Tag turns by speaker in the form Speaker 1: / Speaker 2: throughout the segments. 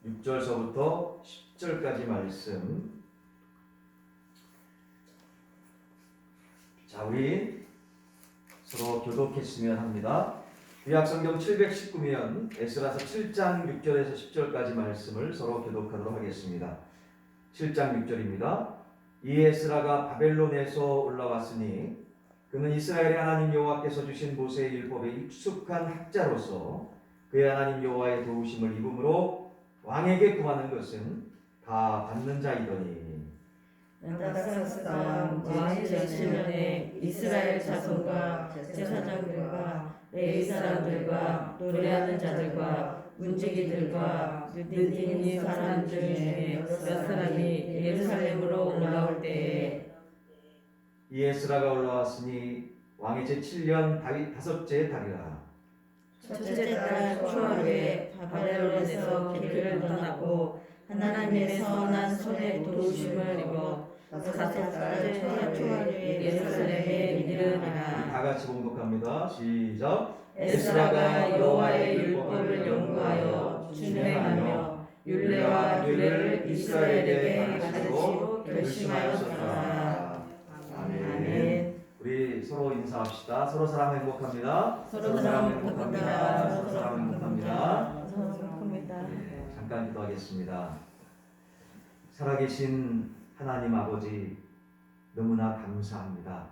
Speaker 1: 6절서부터 10절까지 말씀. 자, 우리 서로 교독했으면 합니다. 구약성경 719면 에스라서 7장 6절에서 10절까지 말씀을 서로 교독하도록 하겠습니다. 7장 6절입니다. 이 에스라가 바벨론에서 올라왔으니 그는 이스라엘의 하나님 여호와께서 주신 모세의 율법에 익숙한 학자로서 그의 하나님 여호와의 도우심을 입음으로 왕에게 구하는 것은 다 받는 자이더니
Speaker 2: 나다사스가 왕의 제7년에 이스라엘 자손과 제사장들과 레위 사람들과 노래하는 자들과 문지기들과 느디님 사람 중에 몇 사람이 예루살렘으로 올라올 때에
Speaker 1: 이 에스라가 올라왔으니 왕의 제7년 다섯째 달이라.
Speaker 2: 첫째 달 초하루에 바벨론에서 길을 떠나고 하나님의 선한 손에 도우심을 입어 다섯째 달 초하루에 예루살렘에 이르니라.
Speaker 1: 다 같이 봉독합니다. 시작.
Speaker 2: 에스라가 여호와의 율법을 연구하여 준행하며 율례와 규례를 이스라엘에게 가르치고 결심하였더라. 아멘.
Speaker 1: 우리 서로 인사합시다. 서로 사랑 행복합니다.
Speaker 2: 서로 사랑 행복합니다.
Speaker 1: 서로 사랑 행복합니다.
Speaker 2: 행복합니다.
Speaker 1: 네, 잠깐 기도하겠습니다. 살아계신 하나님 아버지, 너무나 감사합니다.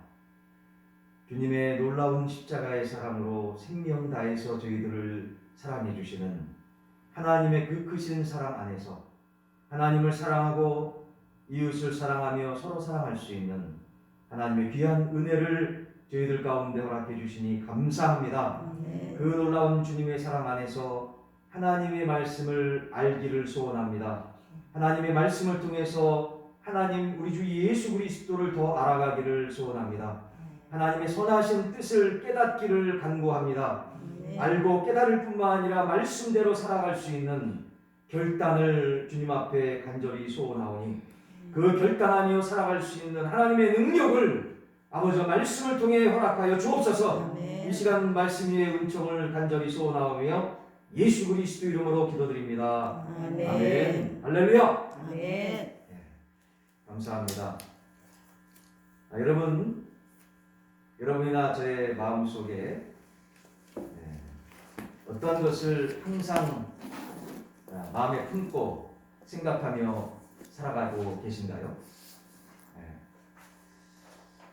Speaker 1: 주님의 놀라운 십자가의 사랑으로 생명 다해서 저희들을 사랑해 주시는 하나님의 그 크신 사랑 안에서 하나님을 사랑하고 이웃을 사랑하며 서로 사랑할 수 있는 하나님의 귀한 은혜를 저희들 가운데 허락해 주시니 감사합니다. 그 놀라운 주님의 사랑 안에서 하나님의 말씀을 알기를 소원합니다. 하나님의 말씀을 통해서 하나님 우리 주 예수 그리스도를 더 알아가기를 소원합니다. 하나님의 선하신 뜻을 깨닫기를 간구합니다. 알고 깨달을 뿐만 아니라 말씀대로 살아갈 수 있는 결단을 주님 앞에 간절히 소원하오니 그 결단하며 살아갈 수 있는 하나님의 능력을 아버지 말씀을 통해 허락하여 주옵소서. 이 시간 말씀 위의 은총을 간절히 소원하오며 예수 그리스도 이름으로 기도드립니다.
Speaker 2: 아멘.
Speaker 1: 아멘. 할렐루야.
Speaker 2: 아멘.
Speaker 1: 네, 감사합니다. 여러분이나 저의 마음속에 어떤 것을 항상 마음에 품고 생각하며 살아가고 계신가요?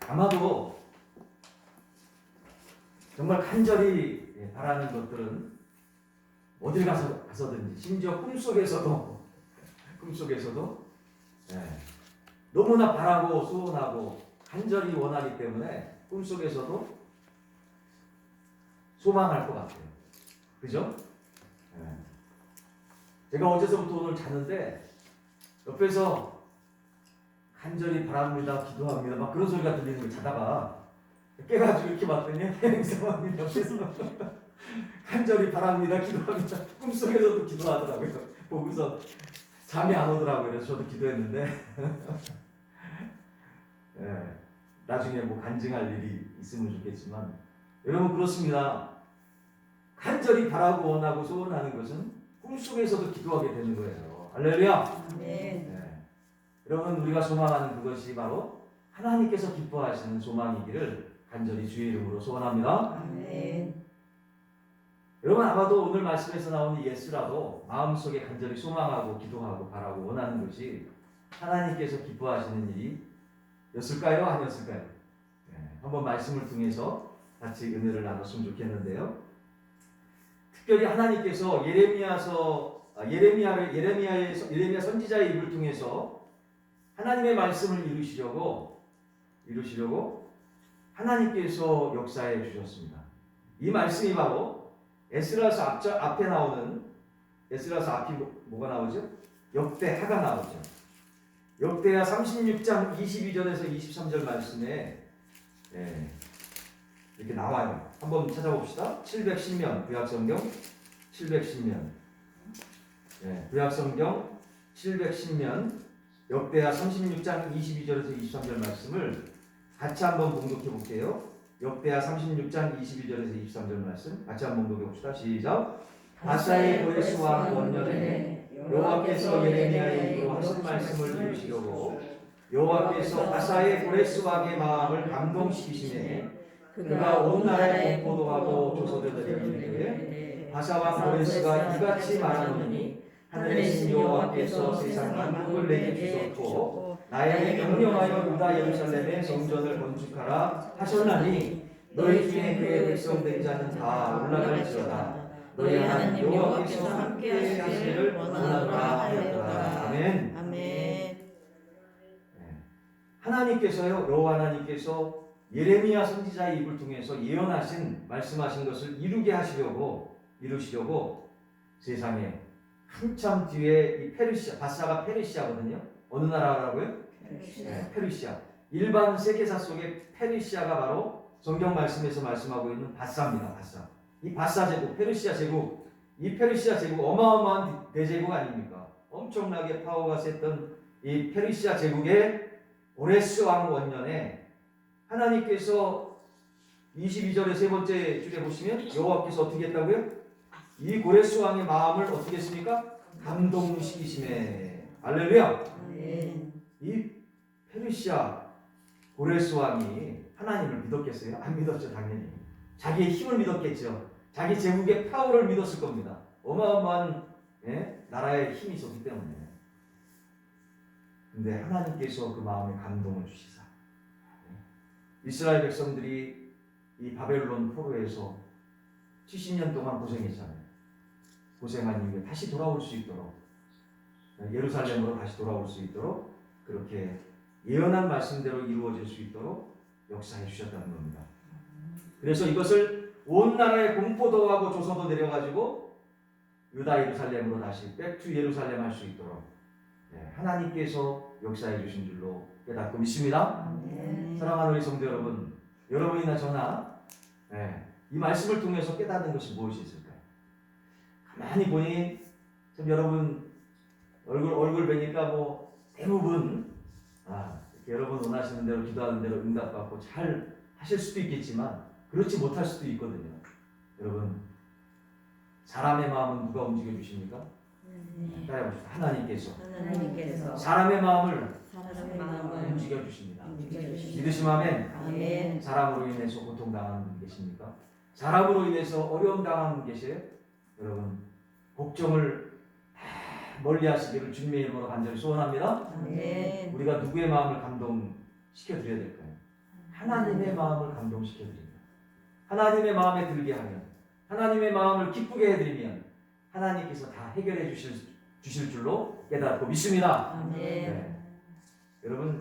Speaker 1: 아마도 정말 간절히 바라는 것들은 어딜 가서든지 심지어 꿈속에서도 너무나 바라고 소원하고 간절히 원하기 때문에 꿈속에서도 소망할 것 같아요. 그죠? 제가 어제서부터 오늘 자는데 옆에서 간절히 바랍니다, 기도합니다, 막 그런 소리가 들리는 거 자다가 깨가지고 이렇게 봤더니 행성왕님 옆에서 간절히 바랍니다, 기도합니다. 꿈속에서도 기도하더라고요. 보고서 잠이 안 오더라고요. 그래서 저도 기도했는데 나중에 뭐 간증할 일이 있으면 좋겠지만 여러분 그렇습니다. 간절히 바라고 원하고 소원하는 것은 꿈속에서도 기도하게 되는 거예요. 할렐루야. 여러분 우리가 소망하는 그것이 바로 하나님께서 기뻐하시는 소망이기를 간절히 주의 이름으로 소원합니다.
Speaker 2: 아멘.
Speaker 1: 여러분 아마도 오늘 말씀에서 나오는 예수라도 마음속에 간절히 소망하고 기도하고 바라고 원하는 것이 하나님께서 기뻐하시는 일이었을까요? 아니었을까요? 한번 말씀을 통해서 같이 은혜를 나눴으면 좋겠는데요. 특별히 하나님께서 예레미야 선지자의 입을 통해서 하나님의 말씀을 이루시려고 하나님께서 역사해 주셨습니다. 이 말씀이 바로 에스라서 앞에 나오는 에스라서 앞이 뭐가 나오죠? 역대하가 나오죠. 역대하 36장 22절에서 23절 말씀에 이렇게 나와요. 한번 찾아봅시다. 710면 구약성경 710면 구약성경 710면 역대하 36장 22절에서 23절 말씀을 같이 한번 봉독해 볼게요. 역대하 36장 22절에서 23절 말씀 같이 한번 봉독해 봅시다. 시작. 바사의 고레스 왕 원년에 여호와께서 예레미야의 입으로 하신 말씀을 들으시려고 여호와께서 바사의 고레스 왕의 마음을 감동시키시네 그가 온 나라에 보도하고 조소되더니 이르되 바사 왕 고레스가 이같이 말하노니 하늘의 신 여호와께서 세상 만국을 내게 주셨고 나에게 명령하여 유다 예루살렘의 성전을 건축하라 하셨나니 너희 중에 그의 백성 된 자는 다 올라갈지어다 너희 하나님 여호와께서 함께 하시기를 원하노라 하였더라. 아멘.
Speaker 2: 아멘.
Speaker 1: 하나님께서요, 여호와 하나님께서 예레미야 선지자의 입을 통해서 예언하신 말씀하신 것을 이루시려고 세상에 한참 뒤에 이 페르시아, 바사가 페르시아거든요. 어느 나라라고요? 페르시아. 일반 세계사 속에 페르시아가 바로 성경 말씀에서 말씀하고 있는 바사입니다. 바사. 이 바사 제국, 페르시아 제국, 이 페르시아 제국 어마어마한 대제국 아닙니까? 엄청나게 파워가 셌던 이 페르시아 제국의 고레스 왕 원년에 하나님께서 22절의 세 번째 줄에 보시면 여호와께서 어떻게 했다고요? 이 고레스 왕의 마음을 어떻게 했습니까? 감동시키심에. 할렐루야. 이 페르시아 고레스 왕이 하나님을 믿었겠어요? 안 믿었죠, 당연히. 자기의 힘을 믿었겠죠. 자기 제국의 파워를 믿었을 겁니다. 어마어마한 나라의 힘이 있었기 때문에. 근데 하나님께서 그 마음에 감동을 주시사 이스라엘 백성들이 이 바벨론 포로에서 70년 동안 고생했잖아요. 고생한 이후에 다시 돌아올 수 있도록 예루살렘으로 다시 돌아올 수 있도록 그렇게 예언한 말씀대로 이루어질 수 있도록 역사해 주셨다는 겁니다. 그래서 이것을 온 나라에 공포도 하고 조서도 내려가지고 유다 예루살렘으로 다시 백투 예루살렘 할 수 있도록 하나님께서 역사해 주신 줄로 깨닫고 믿습니다. 사랑하는 우리 성도 여러분, 여러분이나 저나 이 말씀을 통해서 깨닫는 것이 무엇이 있을까요? 가만히 보니 참 여러분 얼굴 뵈니까 뭐 대부분 이렇게 여러분 원하시는 대로 기도하는 대로 응답받고 잘 하실 수도 있겠지만 그렇지 못할 수도 있거든요. 여러분 사람의 마음은 누가 움직여 주십니까? 따라해봅시다. 하나님께서 사람의 마음을 움직여 주십니다. 믿으시면 아멘.
Speaker 2: 아멘.
Speaker 1: 사람으로 인해서 고통당하는 분 계십니까? 사람으로 인해서 어려움 당하는 분 계세요? 여러분 걱정을 멀리 하시기를 주님의 이름으로 간절히 소원합니다.
Speaker 2: 아멘.
Speaker 1: 우리가 누구의 마음을 감동시켜 드려야 될까요? 하나님의 마음을 감동시켜 드립니다. 하나님의 마음에 들게 하면, 하나님의 마음을 기쁘게 해드리면 하나님께서 다 해결해 주실 줄로 깨닫고 믿습니다.
Speaker 2: 아멘.
Speaker 1: 여러분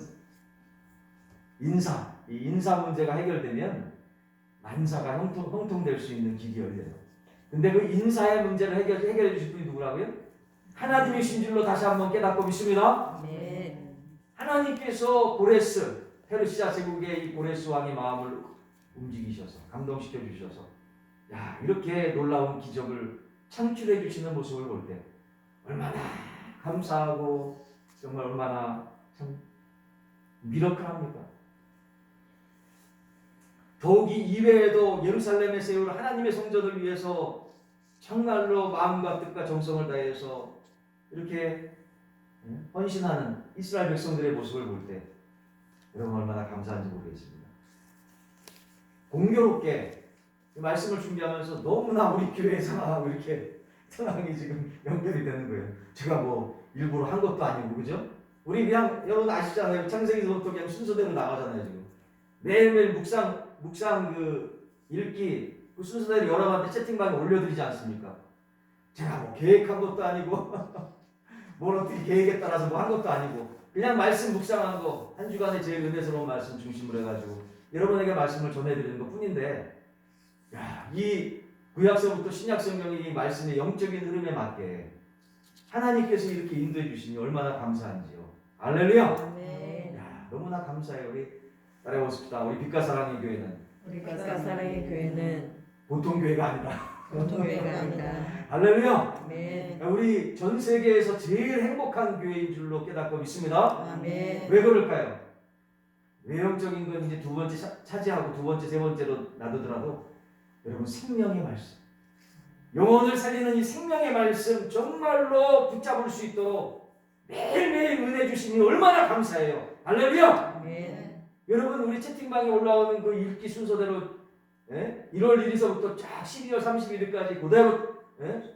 Speaker 1: 이 인사 문제가 해결되면 만사가 형통될 수 있는 길이 열려요. 근데 그 인사의 문제를 해결해 주실 분이 누구라고요? 하나님이신 줄로 다시 한번 깨닫고 믿습니다.
Speaker 2: 아멘.
Speaker 1: 하나님께서 페르시아 제국의 이 고레스 왕의 마음을 움직이셔서 감동시켜 주셔서 이렇게 놀라운 기적을 창출해 주시는 모습을 볼 때 얼마나 감사하고 정말 얼마나 참 미러클합니까? 더욱이 이외에도 예루살렘에 세울 하나님의 성전을 위해서 정말로 마음과 뜻과 정성을 다해서 이렇게 헌신하는 이스라엘 백성들의 모습을 볼 때 여러분 얼마나 감사한지 모르겠습니다. 공교롭게 이 말씀을 준비하면서 너무나 우리 교회 상황하고 이렇게 상황이 지금 연결이 되는 거예요. 제가 뭐 일부러 한 것도 아니고 그죠? 우리 그냥 여러분 아시잖아요. 창세기서부터 그냥 순서대로 나가잖아요. 지금 매일매일 묵상 그 읽기 그 순서대로 여러분한테 채팅방에 올려드리지 않습니까? 제가 뭐 계획한 것도 아니고 뭘 어떻게 계획에 따라서 뭐 한 것도 아니고 그냥 말씀 묵상한 거 한 주간의 제일 은혜스러운 말씀 중심으로 해가지고 여러분에게 말씀을 전해드리는 것 뿐인데 이 구약서부터 신약성경이 이 말씀의 영적인 흐름에 맞게 하나님께서 이렇게 인도해 주시니 얼마나 감사한지요. 할렐루야.
Speaker 2: 아멘.
Speaker 1: 너무나 감사해요. 우리 따라해보십시다. 우리 빛과 사랑의 교회는
Speaker 2: 우리가 사랑의 교회는
Speaker 1: 보통 교회가 아니다.
Speaker 2: 보통 교회가 아니다.
Speaker 1: 할렐루야.
Speaker 2: 아멘.
Speaker 1: 우리 전 세계에서 제일 행복한 교회인 줄로 깨닫고 믿습니다.
Speaker 2: 아멘.
Speaker 1: 왜 그럴까요? 외형적인 건 이제 두 번째 차지하고 두 번째, 세 번째로 놔두더라도 여러분 생명의 말씀, 영혼을 살리는 이 생명의 말씀 정말로 붙잡을 수 있도록 매일매일 은혜 주시니 얼마나 감사해요. 할렐루야.
Speaker 2: 아멘.
Speaker 1: 여러분 우리 채팅방에 올라오는 그 읽기 순서대로 1월 1일서부터 쫙 12월 31일까지 그대로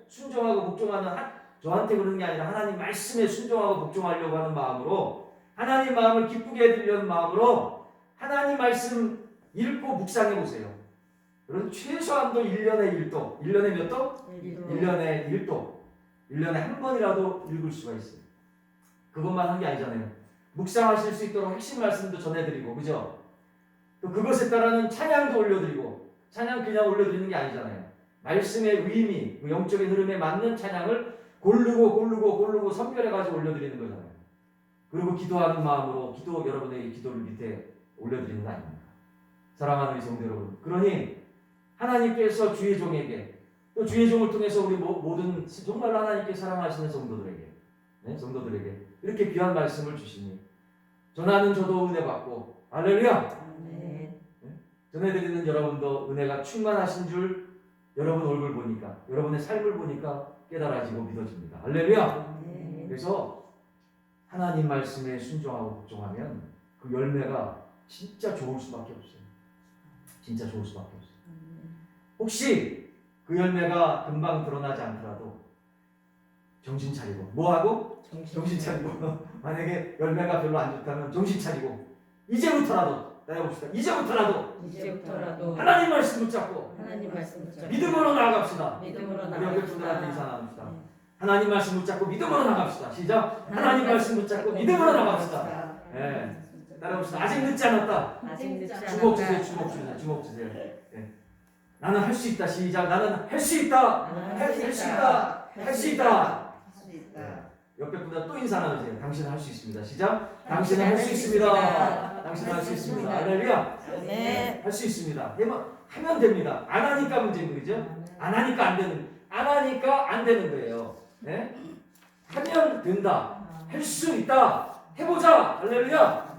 Speaker 1: 순종하고 복종하는 저한테 그러는 게 아니라 하나님 말씀에 순종하고 복종하려고 하는 마음으로 하나님 마음을 기쁘게 해드리려는 마음으로 하나님 말씀 읽고 묵상해 보세요. 그럼 최소한도 1년에 1도 1년에 몇 도? 1년에 1도 1년에 한 번이라도 읽을 수가 있어요. 그것만 한 게 아니잖아요. 묵상하실 수 있도록 핵심 말씀도 전해드리고 그죠? 또 그것에 따르는 찬양도 올려드리고 찬양 그냥 올려드리는 게 아니잖아요. 말씀의 의미, 그 영적인 흐름에 맞는 찬양을 고르고 선별해가지고 올려드리는 거잖아요. 그리고 기도하는 마음으로 여러분의 기도를 밑에 올려드리는 거 아닙니까? 사랑하는 성도 여러분. 그러니 하나님께서 주의 종에게 또 주의 종을 통해서 우리 모든 정말로 하나님께 사랑하시는 성도들에게 이렇게 귀한 말씀을 주시니 전하는 저도 은혜 받고 할렐루야.
Speaker 2: 아멘.
Speaker 1: 전해드리는 여러분도 은혜가 충만하신 줄 여러분 얼굴 보니까 여러분의 삶을 보니까 깨달아지고 믿어집니다. 할렐루야.
Speaker 2: 아멘.
Speaker 1: 그래서 하나님 말씀에 순종하고 복종하면 그 열매가 진짜 좋을 수밖에 없어요. 진짜 좋을 수밖에 없어요. 혹시 그 열매가 금방 드러나지 않더라도 정신 차리고 뭐하고? 정신 차리고 만약에 열매가 별로 안 좋다면 정신 차리고 이제부터라도 따라해봅시다. 이제부터라도 하나님 말씀 붙잡고
Speaker 2: 하나님 말씀 붙잡고
Speaker 1: 믿음으로 나아갑시다.
Speaker 2: 믿음으로
Speaker 1: 우리 옆에 분들한테
Speaker 2: 나갑시다.
Speaker 1: 인사 나눕시다.
Speaker 2: 네.
Speaker 1: 하나님 말씀 붙잡고 믿음으로 나갑시다. 시작. 하나님 말씀 붙잡고 믿음으로 나갑시다. 예. 따라해봅시다. 아직 늦지 않았다.
Speaker 2: 아직 늦지 않았다.
Speaker 1: 주목 주세요. 예. 나는 할 수 있다. 시작. 나는 할 수 있다. 할 수 있다. 할 수 있다. 옆에 분들 또 인사 나누세요. 당신은 할 수 있습니다. 시작. 당신은 할 수 있습니다. 당신은 할 수 있습니다. 할렐루야.
Speaker 2: 네.
Speaker 1: 할 수 있습니다. 하면 됩니다. 안 하니까 문제인 거죠. 안 하니까 안 되는 거예요. 네? 하면 된다. 할 수 있다. 해보자. 할렐루야.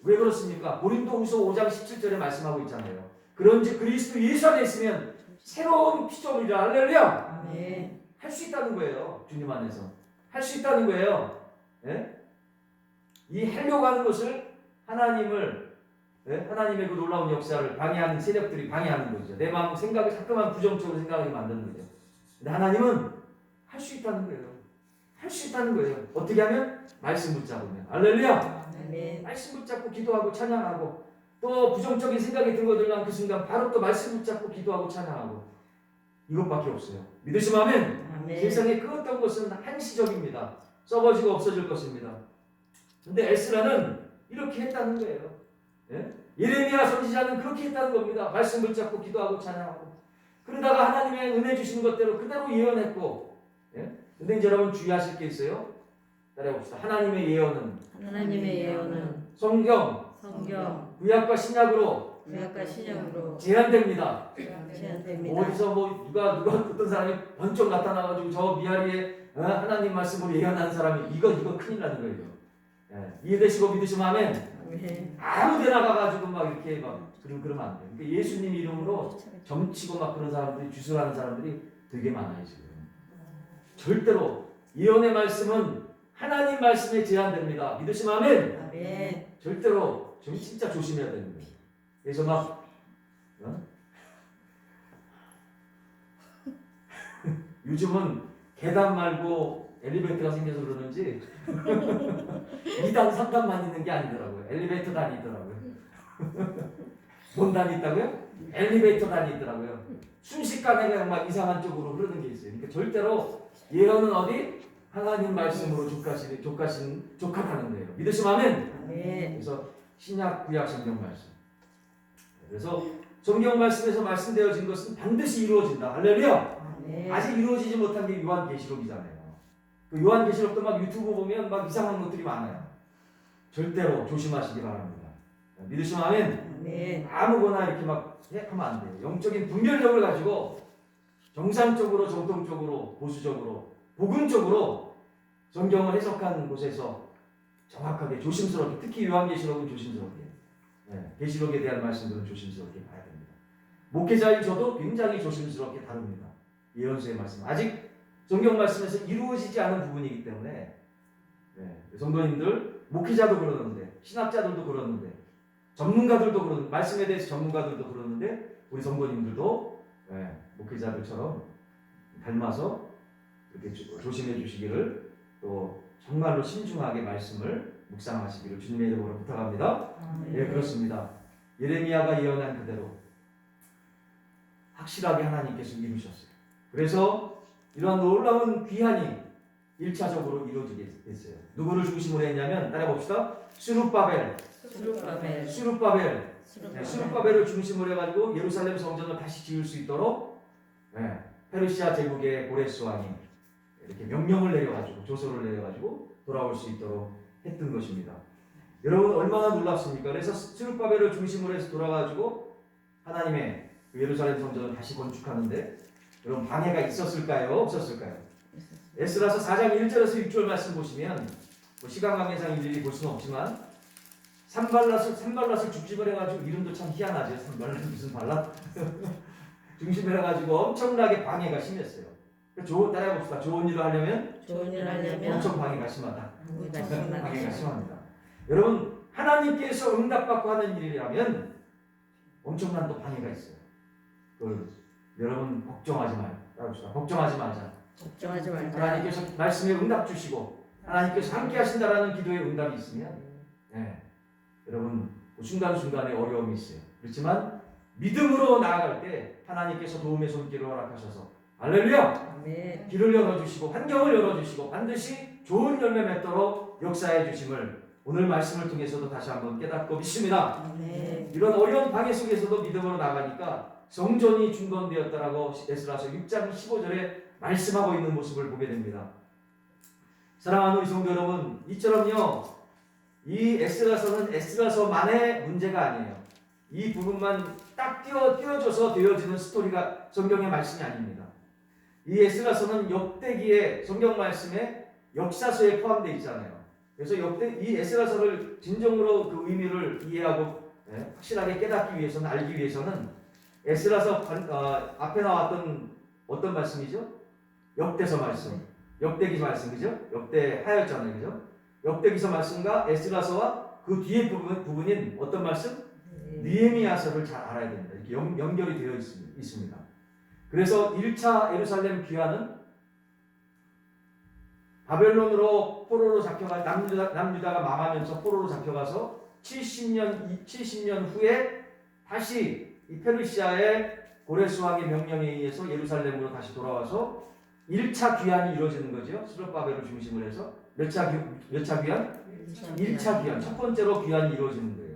Speaker 1: 왜 그렇습니까? 고린도후서 5장 17절에 말씀하고 있잖아요. 그런즉 그리스도 예수 안에 있으면 새로운 피조물이라. 할렐루야.
Speaker 2: 아멘.
Speaker 1: 할 수 있다는 거예요. 주님 안에서 할 수 있다는 거예요. 예? 이 하려고 하는 것을 하나님의 그 놀라운 역사를 방해하는 세력들이 방해하는 거죠. 내 마음 생각을 자꾸만 부정적으로 생각하게 만드는 거죠. 근데 하나님은 할 수 있다는 거예요. 할 수 있다는 거예요. 어떻게 하면? 말씀 붙잡으면. 할렐루야.
Speaker 2: 아멘.
Speaker 1: 말씀 붙잡고 기도하고 찬양하고 또 부정적인 생각이 들거들면 그 순간 바로 또 말씀 붙잡고 기도하고 찬양하고 이것밖에 없어요. 믿으시면 아멘.
Speaker 2: 아멘.
Speaker 1: 세상에 그 어떤 것은 한시적입니다. 썩어지고 없어질 것입니다. 근데 에스라는 이렇게 했다는 거예요. 예? 예레미야 선지자는 그렇게 했다는 겁니다. 말씀 붙잡고 기도하고 찬양하고 그러다가 하나님의 은혜 주신 것대로 그대로 예언했고 근데 이제 여러분 주의하실 게 있어요. 따라해봅시다. 하나님의 예언은 성경, 구약과 신약으로 제한됩니다.
Speaker 2: 제한됩니다.
Speaker 1: 어디서 누가 어떤 사람이 번쩍 나타나가지고 저 미아리에 하나님 말씀으로 예언하는 사람이 이거 큰일 나는 거예요. 이해되시고 믿으시면 아멘.
Speaker 2: 아멘.
Speaker 1: 아무데나 가가지고 막 이렇게 그러면 안 돼요. 그러니까 예수님 이름으로 점치고 막 그런 사람들이 주술하는 사람들이 되게 많아요 지금. 절대로 예언의 말씀은 하나님 말씀에 제한됩니다. 믿으시면 아멘.
Speaker 2: 아멘.
Speaker 1: 절대로 진짜 조심해야 되는 거예요. 그래서 막 요즘은 계단 말고 엘리베이터가 생겨서 그러는지 2단 3단만 있는 게 아니더라고요. 엘리베이터 단이 있더라고요. 뭔 단이 있다고요? 엘리베이터 단이 있더라고요. 순식간에 그냥 막 이상한 쪽으로 흐르는 게 있어요. 그러니까 절대로 예언은 어디? 하나님 말씀으로 족하다는 거예요. 믿으시면 아멘.
Speaker 2: 아멘.
Speaker 1: 그래서 신약 구약 성경 말씀. 그래서 성경 말씀에서 말씀되어진 것은 반드시 이루어진다. 할렐루야.
Speaker 2: 아멘.
Speaker 1: 아직 이루어지지 못한 게 요한계시록이잖아요. 그 요한계시록도 막 유튜브 보면 막 이상한 것들이 많아요. 절대로 조심하시기 바랍니다. 믿으시면 아멘.
Speaker 2: 아멘.
Speaker 1: 아무거나 이렇게 막 하면 안 돼요. 영적인 분별력을 가지고 정상적으로, 정통적으로, 보수적으로, 복음적으로 성경을 해석하는 곳에서 정확하게 조심스럽게, 특히 요한계시록은 조심스럽게, 계시록에 대한 말씀들은 조심스럽게 봐야 됩니다. 목회자인 저도 굉장히 조심스럽게 다룹니다. 예언서의 말씀. 아직 성경 말씀에서 이루어지지 않은 부분이기 때문에 성도님들, 목회자도 그러는데, 신학자들도 그러는데, 전문가들도 그러는, 말씀에 대해서 전문가들도 그러는데, 우리 성도님들도 목회자들처럼 닮아서 이렇게 조심해 주시기를, 또 정말로 신중하게 말씀을 묵상하시기를 주님의 이름으로 부탁합니다. 예, 그렇습니다. 예레미야가 예언한 그대로 확실하게 하나님께서 이루셨어요. 그래서 이러한 놀라운 귀환이 1차적으로 이루어지게 됐어요. 누구를 중심으로 했냐면, 따라봅시다. 수룹바벨. 수룹바벨을 중심으로 해가지고 예루살렘 성전을 다시 지을 수 있도록 페르시아 제국의 고레스 왕이 이렇게 명령을 내려가지고, 조서를 내려가지고 돌아올 수 있도록 했던 것입니다. 여러분 얼마나 놀랍습니까? 그래서 수룹바벨을 중심으로 해서 돌아가지고 하나님의 예루살렘 성전을 다시 건축하는데 여러분 방해가 있었을까요? 없었을까요? 에스라서 4장 1절에서 6절 말씀 보시면, 시간 관계상 일일이 볼 수는 없지만, 산발랏을 중심으로 해가지고, 이름도 참 희한하죠. 산발랏 무슨 발랏? 중심으로 해가지고 엄청나게 방해가 심했어요. 따라해봅시다. 좋은 일을 하려면 엄청 방해가 심하다. 방해가 심합니다. 여러분 하나님께서 응답받고 하는 일이라면 엄청난 또 방해가 있어요. 여러분 걱정하지 마요. 따라합시다. 걱정하지 말자. 하나님께서 말씀에 응답 주시고 하나님께서 함께 하신다라는 기도에 응답이 있으면 여러분 순간순간에 어려움이 있어요. 그렇지만 믿음으로 나아갈 때 하나님께서 도움의 손길을 허락하셔서 할렐루야! 길을 열어주시고 환경을 열어주시고 반드시 좋은 열매 맺도록 역사해 주심을 오늘 말씀을 통해서도 다시 한번 깨닫고 믿습니다. 이런 어려운 방해 속에서도 믿음으로 나가니까 성전이 중건되었다라고 에스라서 6장 15절에 말씀하고 있는 모습을 보게 됩니다. 사랑하는 우리 성도 여러분, 이처럼요, 이 에스라서는 에스라서만의 문제가 아니에요. 이 부분만 딱 띄워줘서 되어지는 스토리가 성경의 말씀이 아닙니다. 이 에스라서는 역대기의 성경 말씀에 역사서에 포함되어 있잖아요. 그래서 이 에스라서를 진정으로 그 의미를 이해하고 확실하게 깨닫기 위해서는, 알기 위해서는 에스라서 앞에 나왔던 어떤 말씀이죠? 역대서 말씀, 역대기 말씀, 그죠? 역대하였잖아요, 그죠? 역대기서 말씀과 에스라서와 그 뒤에 부분인 어떤 말씀? 느헤미야서를 잘 알아야 됩니다. 이렇게 연결이 되어 있습니다. 그래서 1차 예루살렘 귀환은 바벨론으로 포로로 잡혀가 남유다가 망하면서 포로로 잡혀가서 70년 후에 다시 이 페르시아의 고레스 왕의 명령에 의해서 예루살렘으로 다시 돌아와서 1차 귀환이 이루어지는 거죠. 수룹바벨을 중심으로 해서 몇 차 귀환? 1차 귀환. 첫 번째로 귀환이 이루어지는 거예요.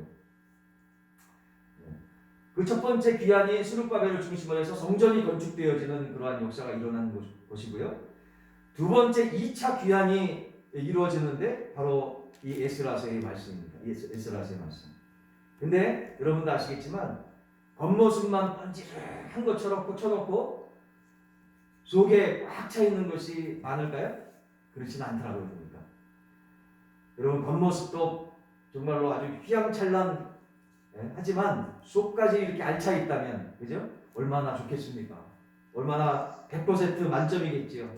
Speaker 1: 그 첫 번째 귀환이 수룹바벨을 중심으로 해서 성전이 건축되어지는 그러한 역사가 일어나는 것이고요. 두 번째 2차 귀환이 이루어지는데 바로 이 에스라서의 말씀입니다. 에스라서의 말씀. 근데 여러분도 아시겠지만 겉모습만 번지르한 것처럼 꽂혀놓고 속에 꽉 차 있는 것이 많을까요? 그렇지는 않더라고요. 보니까. 여러분 겉모습도 정말로 아주 휘황찬란 하지만 속까지 이렇게 알차 있다면, 그죠? 얼마나 좋겠습니까? 얼마나 100% 만점이겠지요.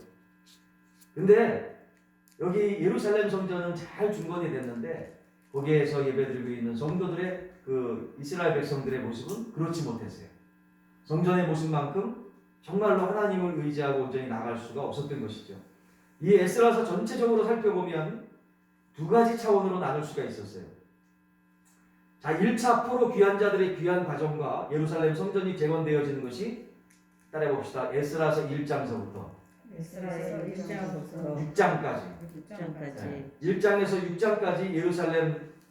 Speaker 1: 근데 여기 예루살렘 성전은 잘 중건이 됐는데 거기에서 예배드리고 있는 성도들의 그 이스라엘 백성들의 모습은 그렇지 못했어요. 성전의 모습만큼 정말로 하나님을 의지하고 온전히 나갈 수가 없었던 것이죠. 이 에스라서 전체적으로 살펴보면 두 가지 차원으로 나눌 수가 있었어요. 자, 1차 포로 귀환자들의 귀환 과정과 예루살렘 성전이 재건되어지는 것이 따라해봅시다. 에스라서 1장서부터 6장까지 1장에서 6장까지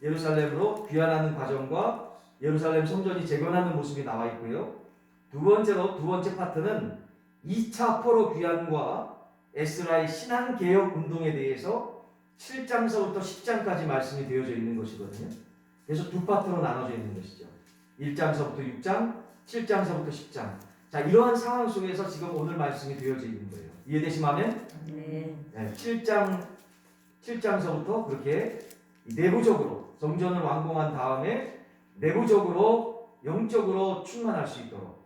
Speaker 1: 예루살렘으로 귀환하는 과정과 예루살렘 성전이 재건하는 모습이 나와 있고요. 두 번째 파트는 2차 포로 귀환과 에스라의 신앙 개혁 운동에 대해서 7장서부터 10장까지 말씀이 되어져 있는 것이거든요. 그래서 두 파트로 나눠져 있는 것이죠. 1장서부터 6장, 7장서부터 10장. 자, 이러한 상황 속에서 지금 오늘 말씀이 되어져 있는 거예요. 이해되시면? 네. 7장서부터 그렇게 내부적으로 성전을 완공한 다음에 내부적으로 영적으로 충만할 수 있도록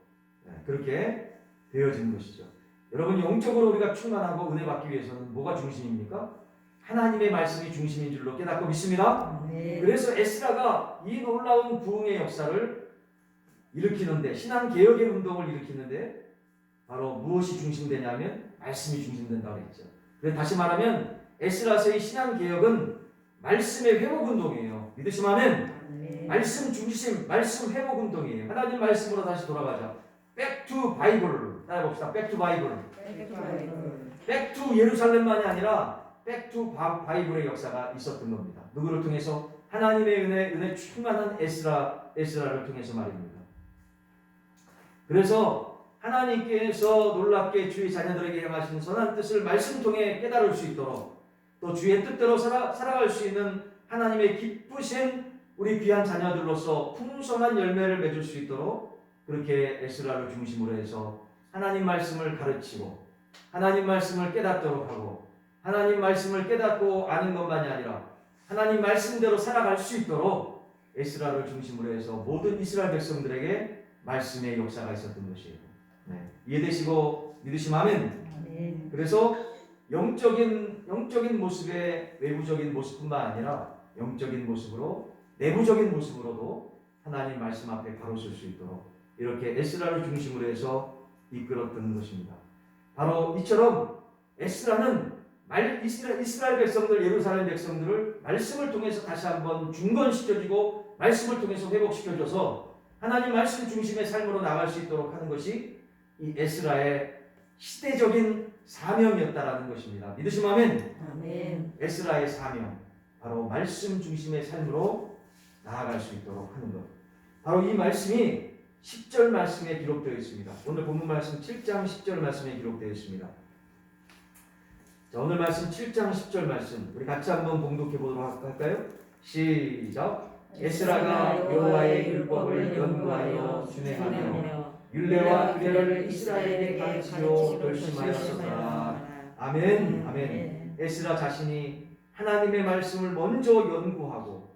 Speaker 1: 그렇게 되어지는 것이죠. 여러분 영적으로 우리가 충만하고 은혜 받기 위해서는 뭐가 중심입니까? 하나님의 말씀이 중심인 줄로 깨닫고 믿습니다.
Speaker 2: 아멘.
Speaker 1: 그래서 에스라가 이 놀라운 부흥의 역사를 일으키는데, 신앙 개혁의 운동을 일으키는데 바로 무엇이 중심되냐면 말씀이 중심된다고 했죠. 그래서 다시 말하면 에스라서의 신앙 개혁은 말씀의 회복 운동이에요. 믿으시면
Speaker 2: 아멘.
Speaker 1: 말씀 중심, 말씀 회복 운동이에요. 하나님 말씀으로 다시 돌아가자. Back to Bible. 따라 봅시다. Back to Bible. Back to 예루살렘만이 아니라 Back to Bible의 역사가 있었던 겁니다. 누구를 통해서? 하나님의 은혜 충만한 에스라를 통해서 말입니다. 그래서 하나님께서 놀랍게 주의 자녀들에게 행하신 선한 뜻을 말씀 통해 깨달을 수 있도록, 또 주의 뜻대로 살아갈 수 있는 하나님의 기쁘신 우리 귀한 자녀들로서 풍성한 열매를 맺을 수 있도록 그렇게 에스라를 중심으로 해서 하나님 말씀을 가르치고 하나님 말씀을 깨닫도록 하고, 하나님 말씀을 깨닫고 아는 것만이 아니라 하나님 말씀대로 살아갈 수 있도록 에스라를 중심으로 해서 모든 이스라엘 백성들에게 말씀의 역사가 있었던 것이에요. 네. 이해되시고 믿으시면 아멘.
Speaker 2: 아멘.
Speaker 1: 그래서 영적인 모습의 외부적인 모습뿐만 아니라 영적인 모습으로, 내부적인 모습으로도 하나님 말씀 앞에 바로 설 수 있도록 이렇게 에스라를 중심으로 해서 이끌었던 것입니다. 바로 이처럼 에스라는 이스라엘 백성들, 예루살렘 백성들을 말씀을 통해서 다시 한번 중건시켜주고 말씀을 통해서 회복시켜줘서 하나님 말씀 중심의 삶으로 나갈 수 있도록 하는 것이 이 에스라의 시대적인 사명이었다라는 것입니다. 믿으시면 아멘.
Speaker 2: 아멘.
Speaker 1: 에스라의 사명, 바로 말씀 중심의 삶으로 나아갈 수 있도록 하는 것. 바로 이 말씀이 10절 말씀에 기록되어 있습니다. 오늘 본문 말씀 7장 10절 말씀에 기록되어 있습니다. 자, 오늘 말씀 7장 10절 말씀 우리 같이 한번 봉독해 보도록 할까요? 시작. 에스라가 여호와의 율법을 연구하여 준행하며 율례와 규례를 이스라엘에게 가르치려 결심하였었더라. 아멘. 아멘. 에스라 자신이 하나님의 말씀을 먼저 연구하고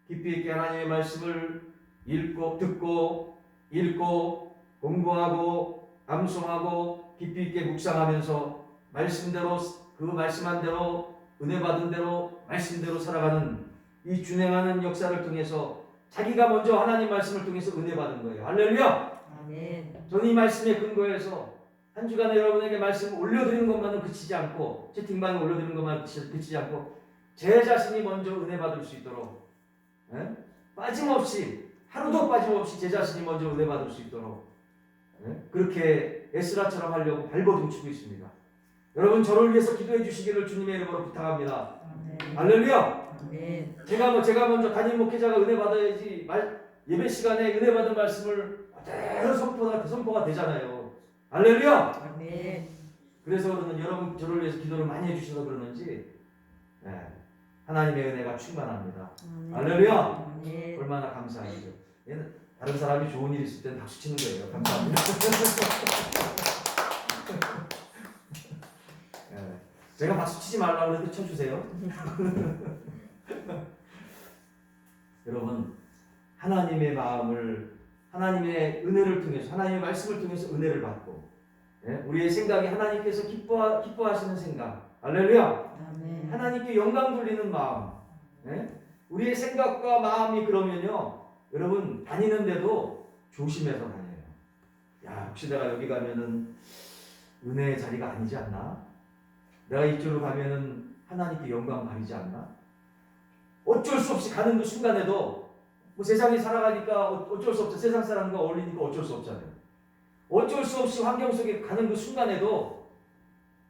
Speaker 1: 깊이 있게 하나님의 말씀을 듣고 읽고 공부하고 암송하고 깊이 있게 묵상하면서 말씀대로, 그 말씀한 대로, 은혜 받은 대로 말씀대로 살아가는 이 준행하는 역사를 통해서 자기가 먼저 하나님 말씀을 통해서 은혜 받은 거예요. 할렐루야.
Speaker 2: 아멘.
Speaker 1: 저는 이 말씀에 근거해서 한 주간에 여러분에게 말씀을 올려드리는 것만은 그치지 않고, 채팅방에 올려드리는 것만 그치지 않고 제 자신이 먼저 은혜 받을 수 있도록, 빠짐없이, 하루도 빠짐없이 제 자신이 먼저 은혜 받을 수 있도록 그렇게 에스라처럼 하려고 발버둥치고 있습니다. 여러분, 저를 위해서 기도해 주시기를 주님의 이름으로 부탁합니다.
Speaker 2: 아멘.
Speaker 1: 할렐루야.
Speaker 2: 아멘.
Speaker 1: 제가 먼저 담임 목회자가 은혜 받아야지 예배 시간에 은혜 받은 말씀을 그대로 선포가 되잖아요. 할렐루야.
Speaker 2: 아멘.
Speaker 1: 그래서 그러는 여러분 저를 위해서 기도를 많이 해주셔서 그러는지 하나님의 은혜가 충만합니다. 할렐루야.
Speaker 2: 아멘.
Speaker 1: 얼마나 감사하죠. 얘는 다른 사람이 좋은 일 있을 땐 박수 치는 거예요. 감사합니다. 제가 박수 치지 말라고 해도 쳐주세요. 여러분, 하나님의 마음을, 하나님의 은혜를 통해서, 하나님의 말씀을 통해서 은혜를 받고, 우리의 생각이 하나님께서 기뻐하시는 생각, 할렐루야.
Speaker 2: 아멘.
Speaker 1: 하나님께 영광 돌리는 마음, 우리의 생각과 마음이 그러면요, 여러분 다니는데도 조심해서 다녀요. 야, 혹시 내가 여기 가면은 은혜의 자리가 아니지 않나? 내가 이쪽으로 가면은 하나님께 영광 가리지 않나? 어쩔 수 없이 가는 그 순간에도 뭐 세상에 살아가니까 어쩔 수 없죠. 세상 사람과 어울리니까 어쩔 수 없잖아요. 어쩔 수 없이 환경 속에 가는 그 순간에도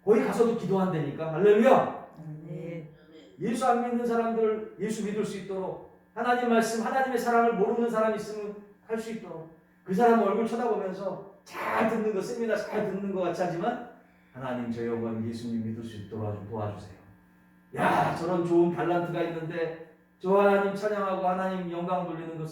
Speaker 1: 거기 가서도 기도한다니까. 할렐루야.
Speaker 2: 아멘.
Speaker 1: 예수 안 믿는 사람들 예수 믿을 수 있도록, 하나님 말씀, 하나님의 사랑을 모르는 사람 있으면 할 수 있도록, 그 사람 얼굴 쳐다보면서 잘 듣는 거, 세미나 잘 듣는 것 같이 하지만 하나님 저 영혼 예수님 믿을 수 있도록 좀 도와주세요. 야, 저런 좋은 달란트가 있는데 저 하나님 찬양하고 하나님 영광 돌리는 것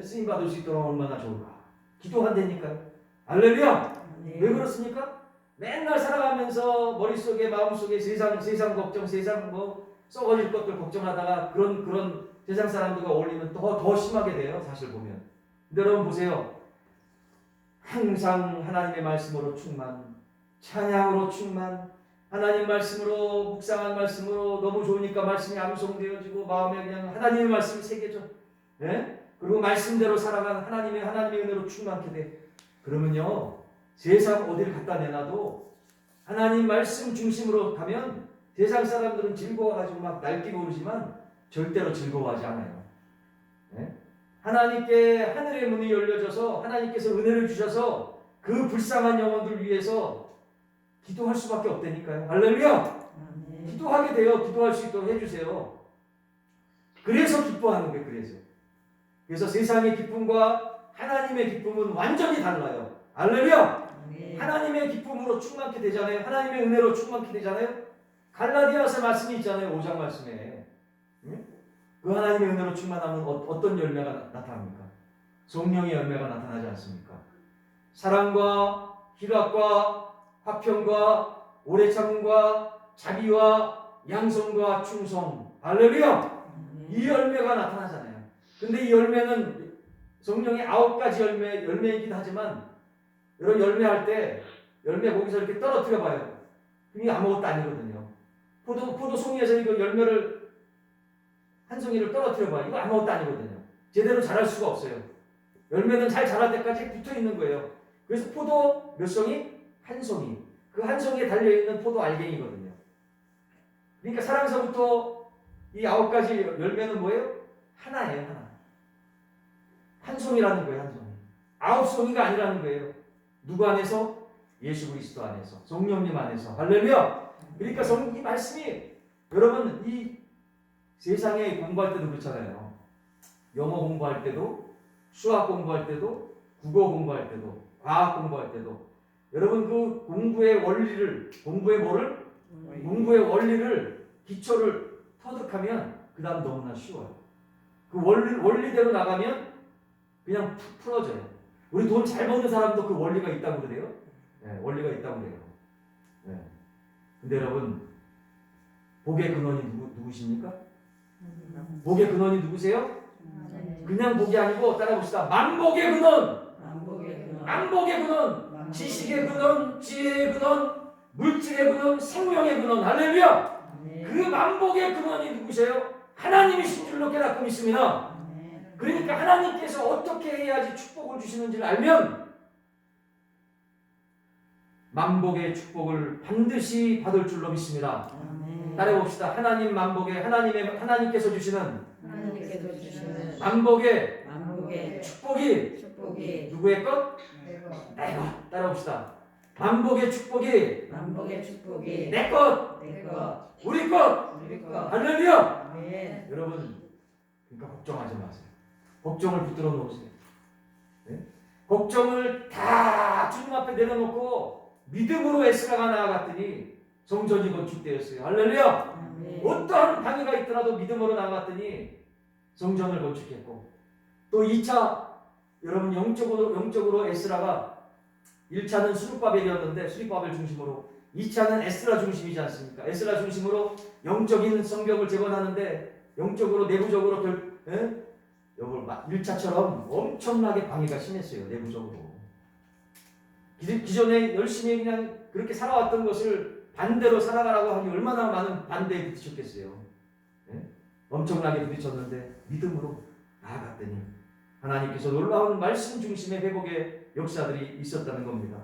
Speaker 1: 쓰임 받을 수 있도록 얼마나 좋을까. 기도한다니까요. 할렐루야.
Speaker 2: 아멘.
Speaker 1: 왜 그렇습니까? 맨날 살아가면서 머릿속에 마음속에 세상 걱정, 세상 뭐 썩어질 것들 걱정하다가 그런 세상 사람들과 어울리면 더 심하게 돼요. 사실 보면. 근데 여러분 보세요. 항상 하나님의 말씀으로 충만, 찬양으로 충만, 하나님 말씀으로 묵상한 말씀으로 너무 좋으니까 말씀이 암송되어지고 마음에 그냥 하나님의 말씀이 새겨져. 예? 그리고 말씀대로 살아가는 하나님의 은혜로 충만케 돼. 그러면요 세상 어디를 갖다 내놔도 하나님 말씀 중심으로 가면 세상 사람들은 즐거워가지고 막 날뛰고 오르지만 절대로 즐거워하지 않아요. 예? 하나님께 하늘의 문이 열려져서 하나님께서 은혜를 주셔서 그 불쌍한 영혼들 위해서 기도할 수밖에 없다니까요. 할렐루야! 기도하게 돼요. 기도할 수 있도록 해주세요. 그래서 기뻐하는 거예요. 그래서 세상의 기쁨과 하나님의 기쁨은 완전히 달라요. 할렐루야! 하나님의 기쁨으로 충만케 되잖아요. 하나님의 은혜로 충만케 되잖아요. 갈라디아서 말씀이 있잖아요. 5장 말씀에. 그 하나님의 은혜로 충만하면 어떤 열매가 나타납니까? 성령의 열매가 나타나지 않습니까? 사랑과 희락과 화평과 오래 참음과 자비와 양성과 충성. 할렐루야! 이 열매가 나타나잖아요. 근데 이 열매는 성령의 9가지 열매이긴 하지만 여러분 열매할 때 열매 거기서 이렇게 떨어뜨려 봐요. 이게 아무것도 아니거든요. 포도송이에서 이거 열매를 한 송이를 떨어뜨려 봐요. 이거 아무것도 아니거든요. 제대로 자랄 수가 없어요. 열매는 잘 자랄 때까지 붙어 있는 거예요. 그래서 포도 몇 송이? 한 송이. 그 한 송이에 달려있는 포도 알갱이거든요. 그러니까 사랑서부터 이 9가지 열매는 뭐예요? 하나예요, 하나. 한 송이라는 거예요, 한 송이. 9송이가 아니라는 거예요. 누구 안에서? 예수 그리스도 안에서. 성령님 안에서. 할렐루야! 그러니까 이 말씀이 여러분 이 세상에 공부할 때도 그렇잖아요. 영어 공부할 때도, 수학 공부할 때도, 국어 공부할 때도, 과학 공부할 때도 여러분 그 공부의 원리를 기초를 터득하면 그 다음 너무나 쉬워요. 그 원리대로 나가면 그냥 풀어져요. 우리 돈 잘 버는 사람도 그 원리가 있다고 그래요. 네, 원리가 있다고 그래요. 네. 근데 여러분 복의 근원이 누구십니까? 복의 근원이 누구세요? 그냥 복이 아니고 따라봅시다. 만복의 근원. 만복의 근원. 지식의 근원, 지혜의 근원, 물질의 근원, 생명의 근원. 할렐루야! 그 만복의 근원이 누구세요? 하나님이신 줄로 깨닫고 있습니다. 그러니까 하나님께서 어떻게 해야지 축복을 주시는지를 알면 만복의 축복을 반드시 받을 줄로 믿습니다. 따라해봅시다. 하나님 만복의 하나님께서 주시는 만복의 축복이 누구의 것? 내 것. 따라봅시다. 만복의 축복이 내 것, 우리 것. 할렐루야! 여러분 그러니까 걱정하지 마세요. 걱정을 붙들어 놓으세요. 네? 걱정을 다 주님 앞에 내려놓고 믿음으로 에스라가 나아갔더니 성전이 건축되었어요. 할렐루야! 어떠한 방해가 있더라도 믿음으로 나아갔더니 성전을 건축했고 또 2차 여러분 영적으로 에스라가 1차는 수룹바벨이었는데 수룹바벨 중심으로 2차는 에스라 중심이지 않습니까? 에스라 중심으로 영적인 성벽을 재건하는데 영적으로 내부적으로 1차처럼 엄청나게 방해가 심했어요. 내부적으로. 기존에 열심히 그냥 그렇게 살아왔던 것을 반대로 살아가라고 하니 얼마나 많은 반대에 부딪혔겠어요. 네? 엄청나게 부딪혔는데 믿음으로 나아갔더니 하나님께서 놀라운 말씀 중심의 회복의 역사들이 있었다는 겁니다.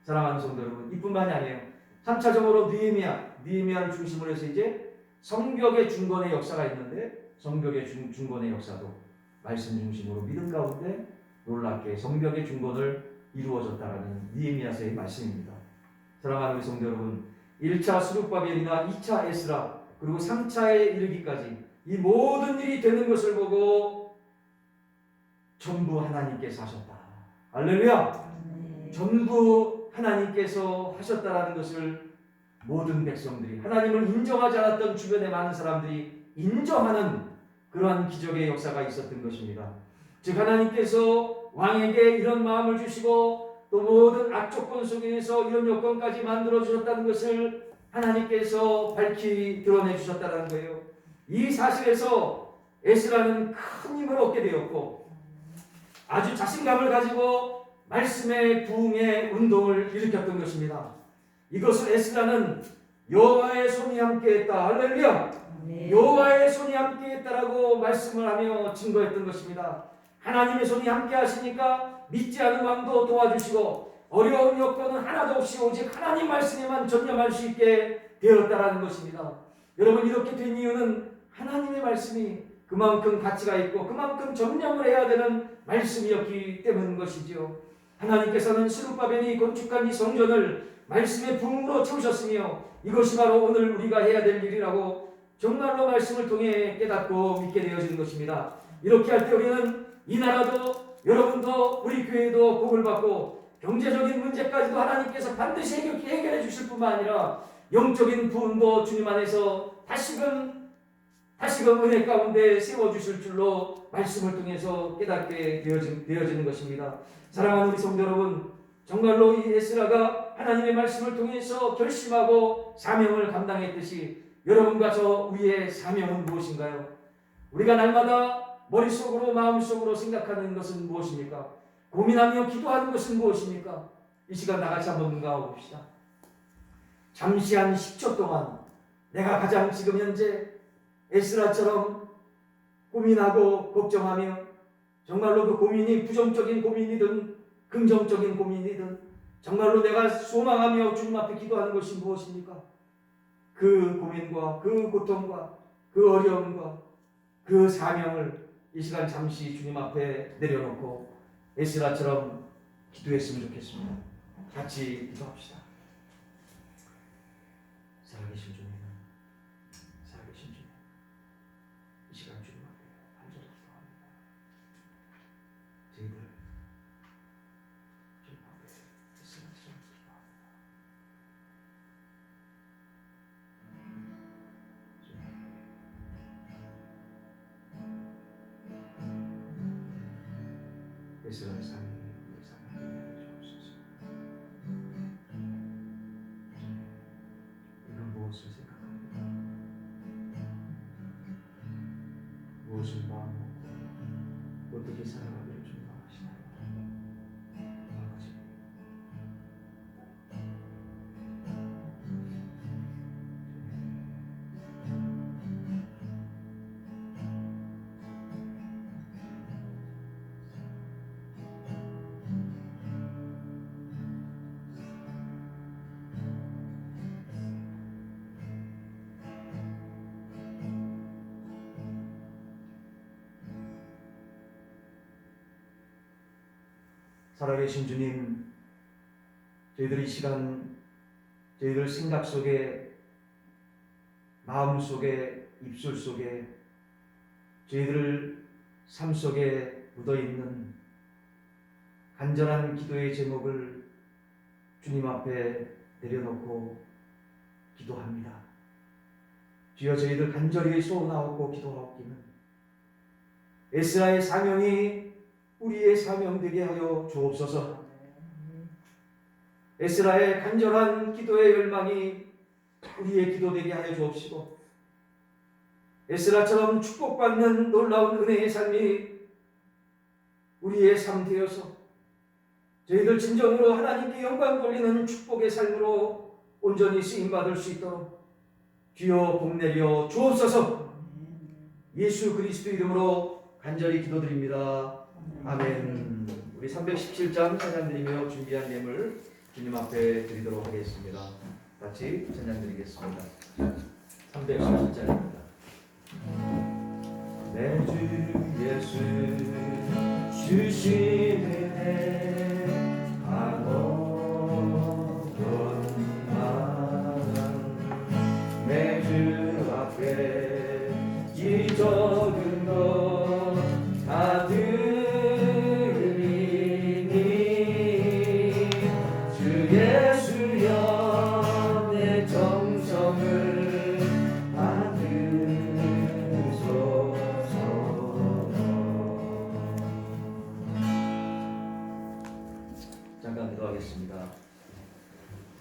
Speaker 1: 사랑하는 성도 여러분, 이뿐만이 아니에요. 3차적으로 느헤미야를 중심으로 해서 이제 성벽의 중건의 역사가 있는데 성벽의 중건의 역사도 말씀 중심으로 믿음 가운데 놀랍게 성벽의 중건을 이루어졌다라는 느헤미야서의 말씀입니다. 사랑하는 성도 여러분, 1차 스룹바벨이나 2차 에스라 그리고 3차에 이르기까지 이 모든 일이 되는 것을 보고 전부 하나님께서 하셨다. 할렐루야! 전부 하나님께서 하셨다라는 것을 모든 백성들이 하나님을 인정하지 않았던 주변의 많은 사람들이 인정하는 그러한 기적의 역사가 있었던 것입니다. 즉 하나님께서 왕에게 이런 마음을 주시고 또 모든 악조건 속에서 이런 여건까지 만들어 주셨다는 것을 하나님께서 밝히 드러내 주셨다는 거예요. 이 사실에서 에스라는 큰 힘을 얻게 되었고 아주 자신감을 가지고 말씀의 부흥의 운동을 일으켰던 것입니다. 이것을 에스라는 여호와의 손이 함께했다. 할렐루야.
Speaker 2: 아멘.
Speaker 1: 여호와의 손이 함께했다라고 말씀을 하며 증거했던 것입니다. 하나님의 손이 함께하시니까 믿지 않은 왕도 도와주시고 어려운 여건은 하나도 없이 오직 하나님 말씀에만 전념할 수 있게 되었다라는 것입니다. 여러분, 이렇게 된 이유는 하나님의 말씀이 그만큼 가치가 있고 그만큼 전념을 해야 되는 말씀이었기 때문인 것이죠. 하나님께서는 스룹바벨이 건축한 이 성전을 말씀의 붕으로 채우셨으며 이것이 바로 오늘 우리가 해야 될 일이라고 정말로 말씀을 통해 깨닫고 믿게 되어지는 것입니다. 이렇게 할 때 우리는 이 나라도 여러분도 우리 교회도 복을 받고 경제적인 문제까지도 하나님께서 반드시 해결해 주실 뿐만 아니라 영적인 부흥도 주님 안에서 다시금 은혜 가운데 세워주실 줄로 말씀을 통해서 깨닫게 되어지는 것입니다. 사랑하는 우리 성도 여러분, 정말로 이 에스라가 하나님의 말씀을 통해서 결심하고 사명을 감당했듯이 여러분과 저 우리의 사명은 무엇인가요? 우리가 날마다 머릿속으로 마음속으로 생각하는 것은 무엇입니까? 고민하며 기도하는 것은 무엇입니까? 이 시간 나같이 한번 눈 감아 봅시다. 잠시 한 10초 동안 내가 가장 지금 현재 에스라처럼 고민하고 걱정하며 정말로 그 고민이 부정적인 고민이든 긍정적인 고민이든 정말로 내가 소망하며 주님 앞에 기도하는 것이 무엇입니까? 그 고민과 그 고통과 그 어려움과 그 사명을 이 시간 잠시 주님 앞에 내려놓고 에스라처럼 기도했으면 좋겠습니다. 같이 기도합시다. 살아계신 주님, 살아계신 주님, 이 시간 주님 앞에 간절히 기도합니다. 저희들 주님 앞에 에스라처럼 기도합니다. 에스라의 삶이 우리의 삶을 이해해 주옵소서. 이건 무엇을 생각합니까? 무엇을 마음 먹고 어떻게 살아가기를 준비하시나요? 아버지, 살아계신 주님, 저희들 이 시간 저희들 생각 속에 마음 속에 입술 속에 저희들 삶 속에 묻어있는 간절한 기도의 제목을 주님 앞에 내려놓고 기도합니다. 주여, 저희들 간절히 소원하옵고 기도하옵기는 에스라의 사명이 우리의 사명 되게 하여 주옵소서. 에스라의 간절한 기도의 열망이 우리의 기도 되게 하여 주옵시고 에스라처럼 축복받는 놀라운 은혜의 삶이 우리의 삶 되어서 저희들 진정으로 하나님께 영광 돌리는 축복의 삶으로 온전히 쓰임받을 수 있도록 주여 복 내려 주옵소서. 예수 그리스도 이름으로 간절히 기도드립니다. 아멘. 우리 317장 찬양드리며 준비한 예물 주님 앞에 드리도록 하겠습니다. 같이 찬양드리겠습니다. 317장입니다. 내 주 예수 주신 은혜 강호한 내 주 앞에 이 적은 것 다 들리니 주 예수여 내 정성을 받으소서. 잠깐 기도하겠습니다.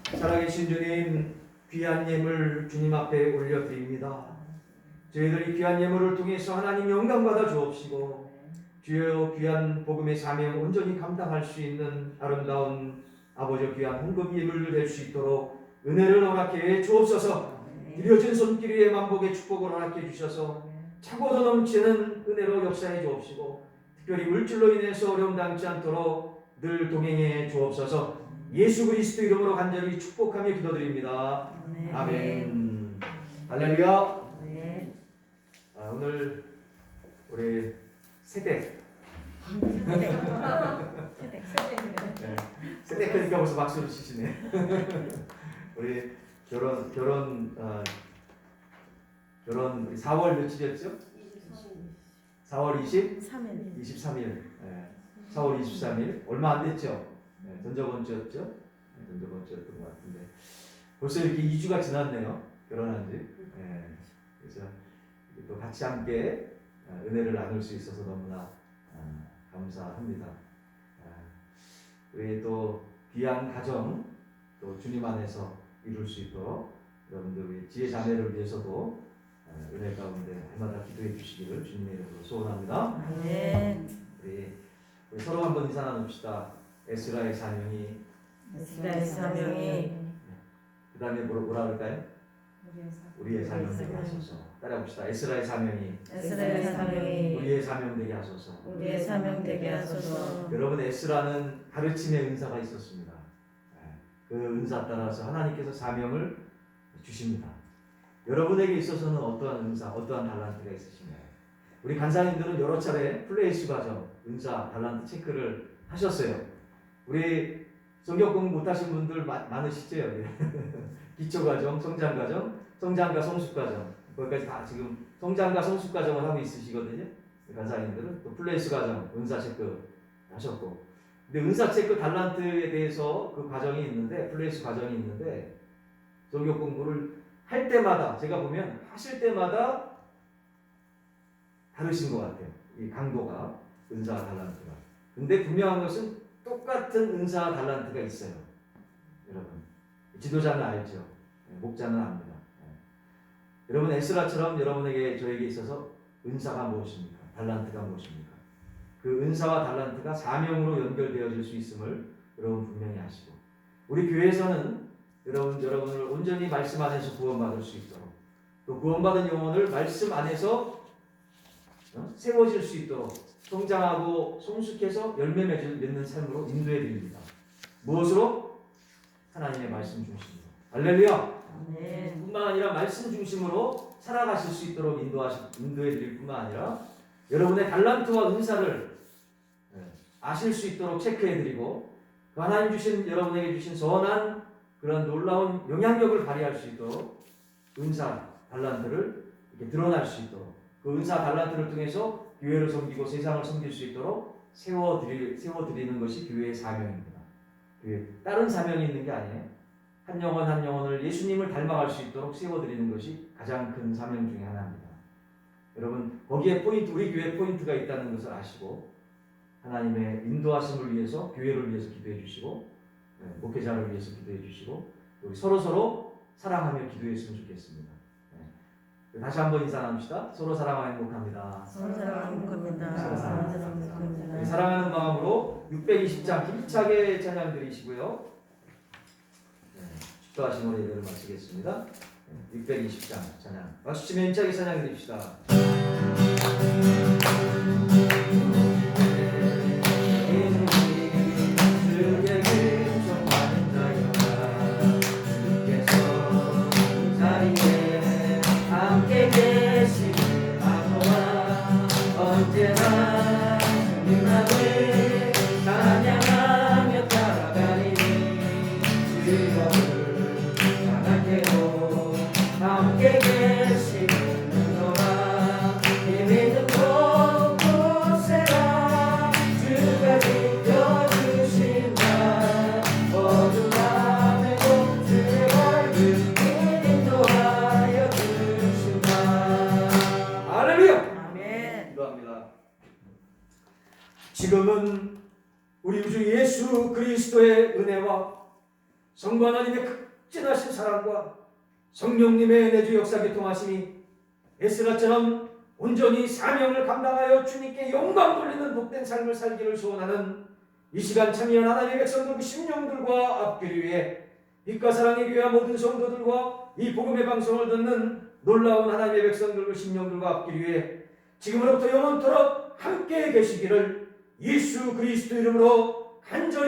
Speaker 1: 살아계신 주님, 귀한 예물 주님 앞에 올려드립니다. 저희들이 귀한 예물을 통해서 하나님 영광 받아 주옵시고 주여 귀한 복음의 사명 온전히 감당할 수 있는 아름다운 아버지 귀한 헌금 예물을 될 수 있도록 은혜를 허락해 주옵소서.
Speaker 2: 아멘.
Speaker 1: 드려진 손길 위에 만복의 축복을 허락해 주셔서 차고도 넘치는 은혜로 역사해 주옵시고 특별히 물질로 인해서 어려움 당치 않도록 늘 동행해 주옵소서. 예수 그리스도 이름으로 간절히 축복하며 기도드립니다. 아멘. 할렐루야.
Speaker 2: 네.
Speaker 1: 오늘 우리 세대 세대 크니까 벌써 박수를 치시네. 우리 결혼 우리 4월 며칠이었죠? 4월 23일. 4월 23일 얼마 안 됐죠? 전저번 주였죠? 전저번 주였던 것 같은데 벌써 이렇게 2주가 지났네요. 결혼한 지. 그래서 또 같이 함께 은혜를 나눌 수 있어서 너무나 감사합니다. 우리 또 귀한 가정 또 주님 안에서 이룰 수 있도록 여러분들 우리 지혜 자매를 위해서도 은혜 가운데 해마다 기도해 주시기를 주님의 이름으로 소원합니다.
Speaker 2: 아멘.
Speaker 1: 우리 서로 한번 인사 나눕시다. 에스라의 사명이
Speaker 2: 에스라의 사명이
Speaker 1: 그 다음에 뭐라 그럴까요? 우리의 사명 되게 하소서. 따라합시다. 에스라의 사명이
Speaker 2: 에스라의 사명이
Speaker 1: 우리의 사명 되게 하소서.
Speaker 2: 우리의 사명 되게 하소서.
Speaker 1: 여러분 에스라는 가르침의 은사가 있었습니다. 그 은사 따라서 하나님께서 사명을 주십니다. 여러분에게 있어서는 어떠한 은사, 어떠한 달란트가 있으신가요? 우리 간사님들은 여러 차례 플레이스 과정, 은사, 달란트 체크를 하셨어요. 우리 성경 공부 못하신 분들 많으시죠? 기초과정, 성장과정, 성장과 성숙과정 거기까지 다 지금 성장과 성숙과정을 하고 있으시거든요. 간사님들은 또 플레이스 과정, 은사 체크 하셨고 근데 은사 체크 달란트에 대해서 그 과정이 있는데 플레이스 과정이 있는데 성경 공부를 할 때마다 제가 보면 하실 때마다 다르신 것 같아요. 이 강도가 은사 달란트가. 근데 분명한 것은 똑같은 은사 달란트가 있어요. 여러분 지도자는 알죠. 목자는 압니다. 여러분 에스라처럼 여러분에게 저에게 있어서 은사가 무엇입니까? 달란트가 무엇입니까? 그 은사와 달란트가 사명으로 연결되어질 수 있음을 여러분 분명히 아시고 우리 교회에서는 여러분을 온전히 말씀 안에서 구원받을 수 있도록 또 구원받은 영혼을 말씀 안에서 세워질 수 있도록 성장하고 성숙해서 열매 맺는 삶으로 인도해 드립니다. 무엇으로? 하나님의 말씀 중심으로. 할렐루야.
Speaker 2: 아멘.
Speaker 1: 뿐만 아니라 말씀 중심으로 살아가실 수 있도록 인도해 드릴 뿐만 아니라 여러분의 달란트와 은사를 아실 수 있도록 체크해 드리고 그 하나님 주신 여러분에게 주신 선한 그런 놀라운 영향력을 발휘할 수 있도록 은사 달란트를 이렇게 드러날 수 있도록 그 은사 달란트를 통해서 교회를 섬기고 세상을 섬길 수 있도록 세워드리는 것이 교회의 사명입니다. 다른 사명이 있는 게 아니에요. 한 영혼 한 영혼을 예수님을 닮아갈 수 있도록 세워드리는 것이 가장 큰 사명 중에 하나입니다. 여러분 거기에 우리 교회에 포인트가 있다는 것을 아시고 하나님의 인도하심을 위해서 교회를 위해서 기도해 주시고 목회자를 위해서 기도해 주시고 우리 서로 사랑하며 기도했으면 좋겠습니다. 다시 한번 인사 나눕시다. 서로 사랑하며 행복합니다.
Speaker 2: 서로 사랑하는 행복합니다.
Speaker 1: 서로 사랑하는
Speaker 2: 서로 행복합니다.
Speaker 1: 사랑하는 마음으로 620장 힘차게 찬양 드리시고요. 축도하신 우리 예배를 마치겠습니다. 620장 찬양 박수 치며 힘차게 찬양 드립시다. 지금은 우리 주 예수 그리스도의 은혜와 성부 하나님의 극진하신 사랑과 성령님의 내주 역사 교통하심이 에스라처럼 온전히 사명을 감당하여 주님께 영광 돌리는 복된 삶을 살기를 소원하는 이 시간 참여한 하나님의 백성들 그 심령들과 앞길을 위해 빛과 사랑의 교회 모든 성도들과 이 복음의 방송을 듣는 놀라운 하나님의 백성들과 심령들과 앞길 위해 지금으로부터 영원토록 함께 계시기를 예수 그리스도 이름으로 간절히